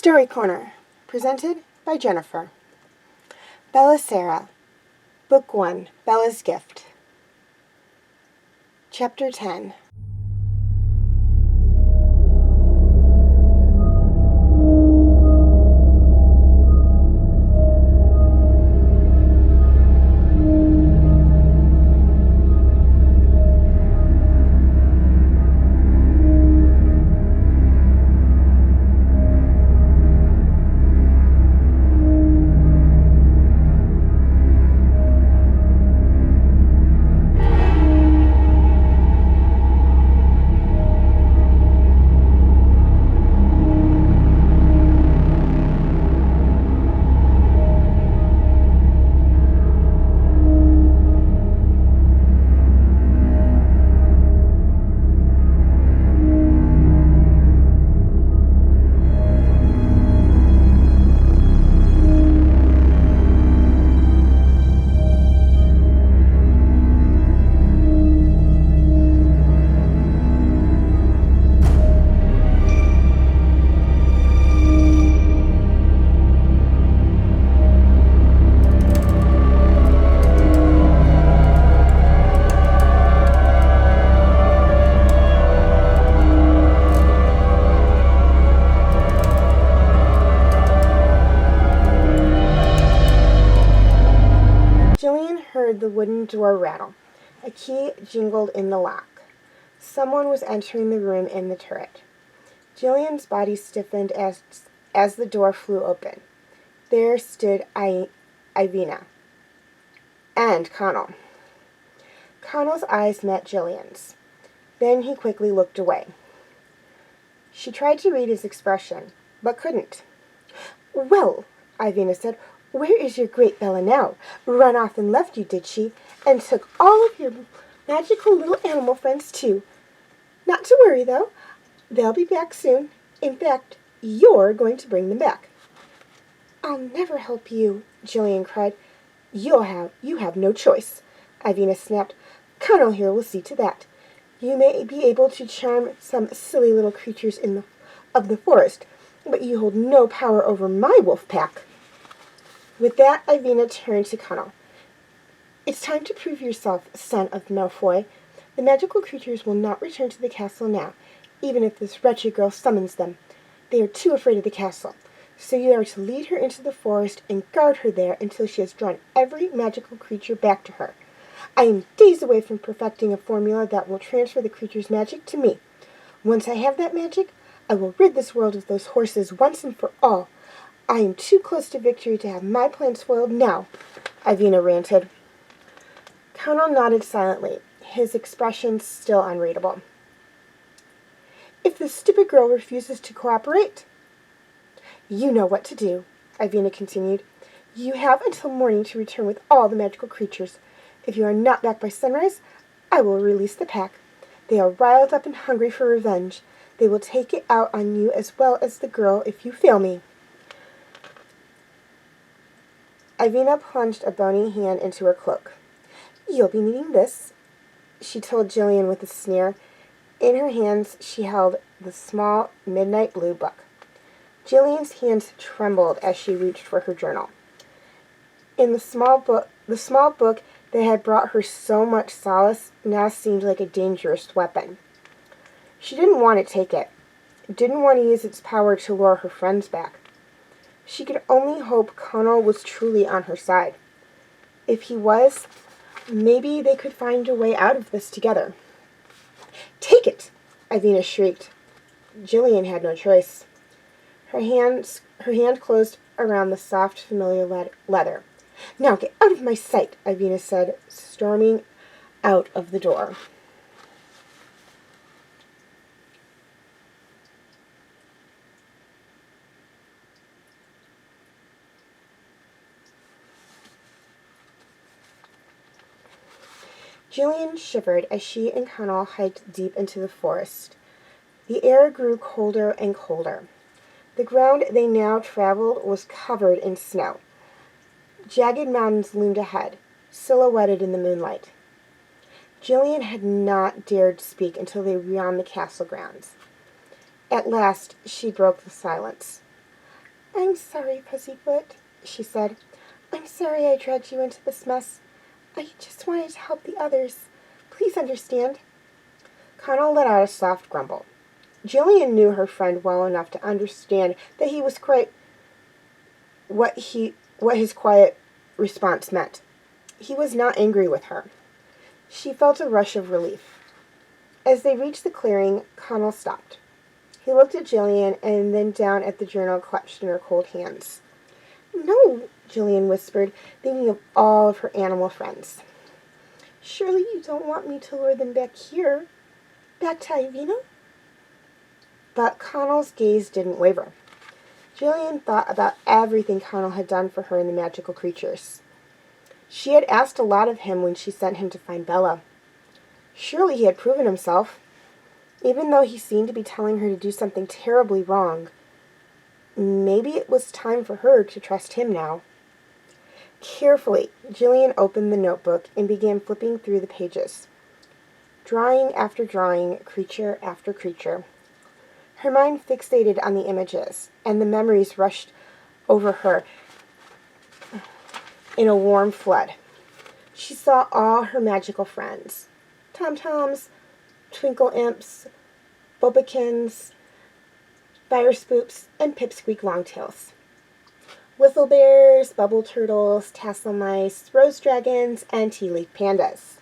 Story Corner, presented by Jennifer. Bella Sarah, Book 1, Bella's Gift. Chapter 10. Jillian heard the wooden door rattle. A key jingled in the lock. Someone was entering the room in the turret. Jillian's body stiffened as the door flew open. There stood Ivina and Connell. Connell's eyes met Jillian's. Then he quickly looked away. She tried to read his expression, but couldn't. "Well," Ivina said, "where is your great Bella now? Run off and left you, did she? And took all of your magical little animal friends, too. Not to worry, though. They'll be back soon. In fact, you're going to bring them back." "I'll never help you," Jillian cried. You have no choice," Ivina snapped. "Connell here will see to that. You may be able to charm some silly little creatures of the forest, but you hold no power over my wolf pack." With that, Ivina turned to Connell. "It's time to prove yourself, son of Malfoy. The magical creatures will not return to the castle now, even if this wretched girl summons them. They are too afraid of the castle, so you are to lead her into the forest and guard her there until she has drawn every magical creature back to her. I am days away from perfecting a formula that will transfer the creature's magic to me. Once I have that magic, I will rid this world of those horses once and for all. I am too close to victory to have my plan spoiled now," Ivina ranted. Connell nodded silently, his expression still unreadable. "If this stupid girl refuses to cooperate?" "You know what to do," Ivina continued. "You have until morning to return with all the magical creatures. If you are not back by sunrise, I will release the pack. They are riled up and hungry for revenge. They will take it out on you as well as the girl if you fail me." Ivina plunged a bony hand into her cloak. "You'll be needing this," she told Jillian with a sneer. In her hands she held the small midnight blue book. Jillian's hands trembled as she reached for her journal. In the small book that had brought her so much solace now seemed like a dangerous weapon. She didn't want to take it, didn't want to use its power to lure her friends back. She could only hope Connell was truly on her side. If he was, maybe they could find a way out of this together. "Take it!" Ivina shrieked. Jillian had no choice. Her hand closed around the soft, familiar leather. "Now get out of my sight," Ivina said, storming out of the door. Jillian shivered as she and Connell hiked deep into the forest. The air grew colder and colder. The ground they now traveled was covered in snow. Jagged mountains loomed ahead, silhouetted in the moonlight. Jillian had not dared speak until they were beyond the castle grounds. At last, she broke the silence. I'm sorry, Pussyfoot, she said. I'm sorry I dragged you into this mess. I just wanted to help the others. Please understand. Connell let out a soft grumble. Jillian knew her friend well enough to understand that he was quite what his quiet response meant. He was not angry with her. She felt a rush of relief. As they reached the clearing, Connell stopped. He looked at Jillian and then down at the journal clutched in her cold hands. No, Jillian whispered, thinking of all of her animal friends. Surely you don't want me to lure them back here? Back to Ivina? But Connell's gaze didn't waver. Jillian thought about everything Connell had done for her and the magical creatures. She had asked a lot of him when she sent him to find Bella. Surely he had proven himself. Even though he seemed to be telling her to do something terribly wrong, maybe it was time for her to trust him now. Carefully, Jillian opened the notebook and began flipping through the pages. Drawing after drawing, creature after creature. Her mind fixated on the images, and the memories rushed over her in a warm flood. She saw all her magical friends. Tom-toms, twinkle imps, bobikins, fire spoops, and pipsqueak longtails. Whiffle bears, bubble turtles, tassel mice, rose dragons, and tea leaf pandas.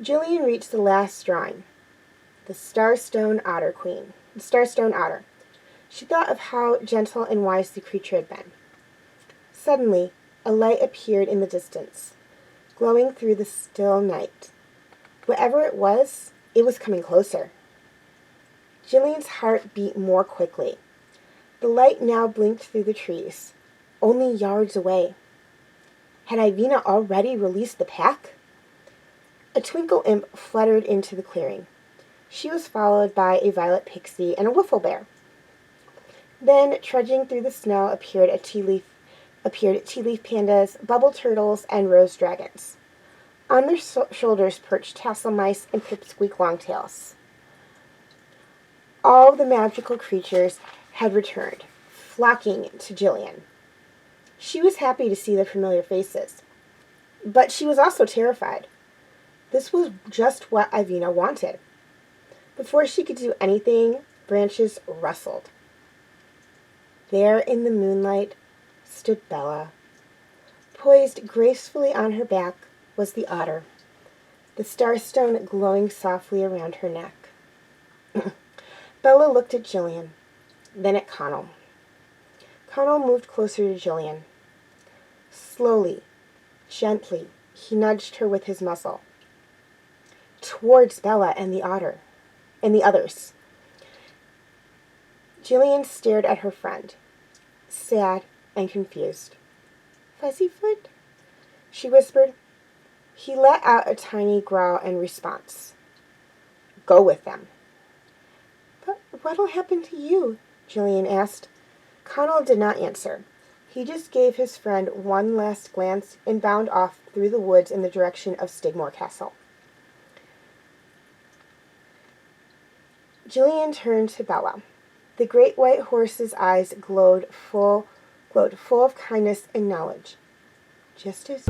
Jillian reached the last drawing, the Starstone Otter Queen. The Starstone Otter. She thought of how gentle and wise the creature had been. Suddenly, a light appeared in the distance, glowing through the still night. Whatever it was coming closer. Jillian's heart beat more quickly. The light now blinked through the trees, only yards away. Had Ivina already released the pack? A twinkle imp fluttered into the clearing. She was followed by a violet pixie and a wiffle bear. Then, trudging through the snow, appeared tea leaf pandas, bubble turtles, and rose dragons. On their shoulders perched tassel mice and pipsqueak longtails. All the magical creatures had returned, flocking to Jillian. She was happy to see their familiar faces, but she was also terrified. This was just what Ivina wanted. Before she could do anything, branches rustled. There in the moonlight stood Bella. Poised gracefully on her back was the otter, the starstone glowing softly around her neck. Bella looked at Jillian, then at Connell. Connell moved closer to Jillian. Slowly, gently, he nudged her with his muzzle. Towards Bella and the otter, and the others. Jillian stared at her friend, sad and confused. Fuzzyfoot? She whispered. He let out a tiny growl in response. Go with them. But what'll happen to you? Jillian asked. Connell did not answer. He just gave his friend one last glance and bounded off through the woods in the direction of Stigmore Castle. Jillian turned to Bella. The great white horse's eyes glowed full of kindness and knowledge. Just as...